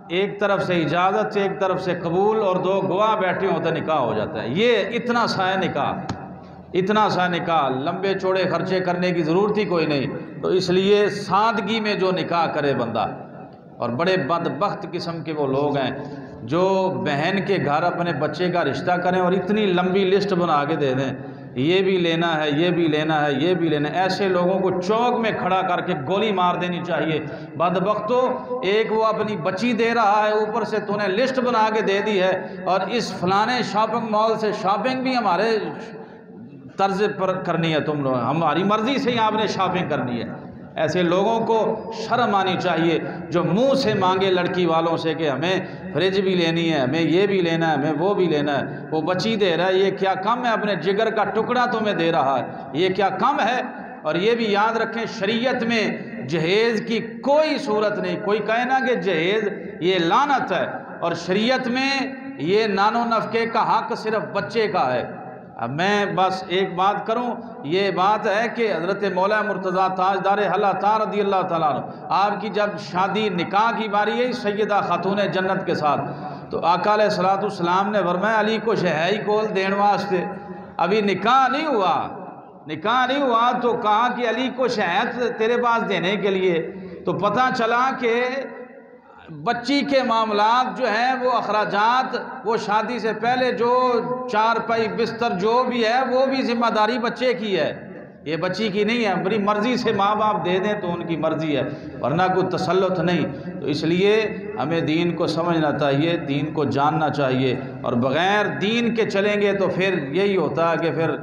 ایک طرف سے اجازت ایک طرف سے قبول اور 2 گواہ بیٹھے ہوتے نکاح ہو جاتا ہے۔ یہ اتنا سا نکاح لمبے چوڑے خرچے کرنے کی ضرورت ہی کوئی نہیں، تو اس لیے سادگی میں جو نکاح کرے بندہ۔ اور بڑے بدبخت قسم کے وہ لوگ ہیں جو بہن کے گھر اپنے بچے کا رشتہ کریں اور اتنی لمبی لسٹ بنا کے دے دیں، یہ بھی لینا ہے، یہ بھی لینا ہے، یہ بھی لینا ہے۔ ایسے لوگوں کو چوک میں کھڑا کر کے گولی مار دینی چاہیے۔ بدبختو ایک وہ اپنی بچی دے رہا ہے، اوپر سے تو نے لسٹ بنا کے دے دی ہے، اور اس فلانے شاپنگ مال سے شاپنگ بھی ہمارے طرز پر کرنی ہے تم لوگ، ہماری مرضی سے ہی آپ نے شاپنگ کرنی ہے۔ ایسے لوگوں کو شرم آنی چاہیے جو منہ سے مانگے لڑکی والوں سے کہ ہمیں فریج بھی لینی ہے، ہمیں یہ بھی لینا ہے، ہمیں وہ بھی لینا ہے۔ وہ بچی دے رہا ہے، یہ کیا کم ہے؟ اپنے جگر کا ٹکڑا تمہیں دے رہا ہے، یہ کیا کم ہے؟ اور یہ بھی یاد رکھیں شریعت میں جہیز کی کوئی صورت نہیں۔ کوئی کہے نا کہ جہیز یہ لعنت ہے، اور شریعت میں یہ نان و نفقے کا حق صرف بچے کا ہے۔ اب میں بس ایک بات کروں، یہ بات ہے کہ حضرت مولا مرتضیٰ تاجدار حلعہ رضی اللہ تعالیٰ عنہ، آپ کی جب شادی نکاح کی باری ہے سیدہ خاتون جنت کے ساتھ، تو آقا علیہ الصلوۃ والسلام نے فرمایا علی کو شہائی کول دین واسطے، ابھی نکاح نہیں ہوا تو کہا کہ علی کو شہد تیرے پاس دینے کے لیے۔ تو پتہ چلا کہ بچی کے معاملات جو ہیں وہ اخراجات، وہ شادی سے پہلے جو چارپائی بستر جو بھی ہے وہ بھی ذمہ داری بچے کی ہے، یہ بچی کی نہیں ہے۔ بڑی مرضی سے ماں باپ دے دیں تو ان کی مرضی ہے، ورنہ کوئی تسلط نہیں۔ تو اس لیے ہمیں دین کو سمجھنا چاہیے، دین کو جاننا چاہیے، اور بغیر دین کے چلیں گے تو پھر یہی ہوتا ہے کہ پھر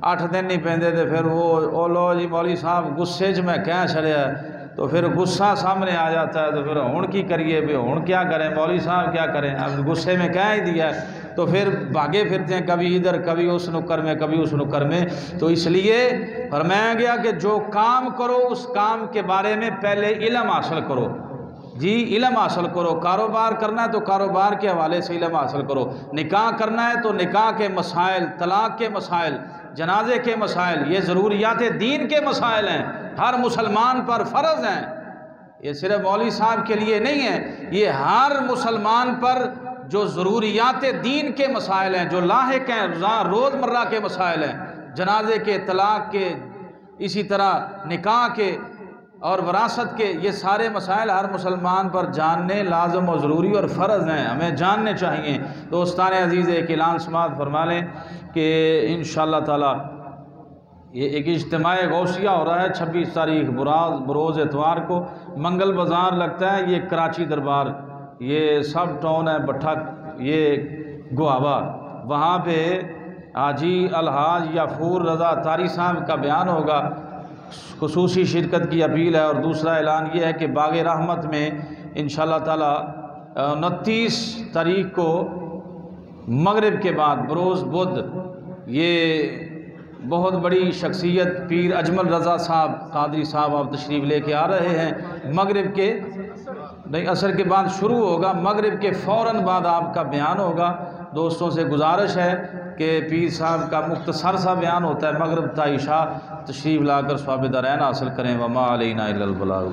8 دن نہیں پہنتے تھے، پھر وہ لو جی مولوی صاحب غصے میں کہہ چڑھیا ہے، تو پھر غصہ سامنے آ جاتا ہے، تو پھر ہون کی کریے بھی، ہون کیا کریں، مولوی صاحب کیا کریں، اب غصے میں کہہ ہی دیا ہے، تو پھر بھاگے پھرتے ہیں کبھی ادھر کبھی اس نکر میں کبھی اس نکر میں۔ تو اس لیے فرمایا گیا کہ جو کام کرو اس کام کے بارے میں پہلے علم حاصل کرو، جی علم حاصل کرو۔ کاروبار کرنا ہے تو کاروبار کے حوالے سے علم حاصل کرو، نکاح کرنا ہے تو نکاح کے مسائل، طلاق کے مسائل، جنازے کے مسائل، یہ ضروریات دین کے مسائل ہیں، ہر مسلمان پر فرض ہیں، یہ صرف مولوی صاحب کے لیے نہیں ہے، یہ ہر مسلمان پر جو ضروریات دین کے مسائل ہیں، جو لاحق ہیں، روزمرہ کے مسائل ہیں، جنازے کے، طلاق کے، اسی طرح نکاح کے اور وراثت کے، یہ سارے مسائل ہر مسلمان پر جاننے لازم و ضروری اور فرض ہیں، ہمیں جاننے چاہیے۔ دوستان عزیز ایک اعلان سماعت فرما لیں کہ انشاءاللہ تعالی یہ ایک اجتماع غوثیہ ہو رہا ہے 26 تاریخ بروز اتوار کو، منگل بازار لگتا ہے، یہ کراچی دربار، یہ سب ٹاؤن ہے بٹھک، یہ گوابا، وہاں پہ حاجی الحاج یافور رضا تاری صاحب کا بیان ہوگا، خصوصی شرکت کی اپیل ہے۔ اور دوسرا اعلان یہ ہے کہ باغ رحمت میں انشاءاللہ تعالی 29 تاریخ کو مغرب کے بعد بروز بدھ، یہ بہت بڑی شخصیت پیر اجمل رضا صاحب قادری صاحب آپ تشریف لے کے آ رہے ہیں، مغرب کے نہیں عصر کے بعد شروع ہوگا، مغرب کے فوراً بعد آپ کا بیان ہوگا۔ دوستوں سے گزارش ہے کہ پیر صاحب کا مختصر سا بیان ہوتا ہے، مغرب تا عشاء، تشریف لا کر ثواب دارین حاصل کریں۔ وما علینا الا البلاغ۔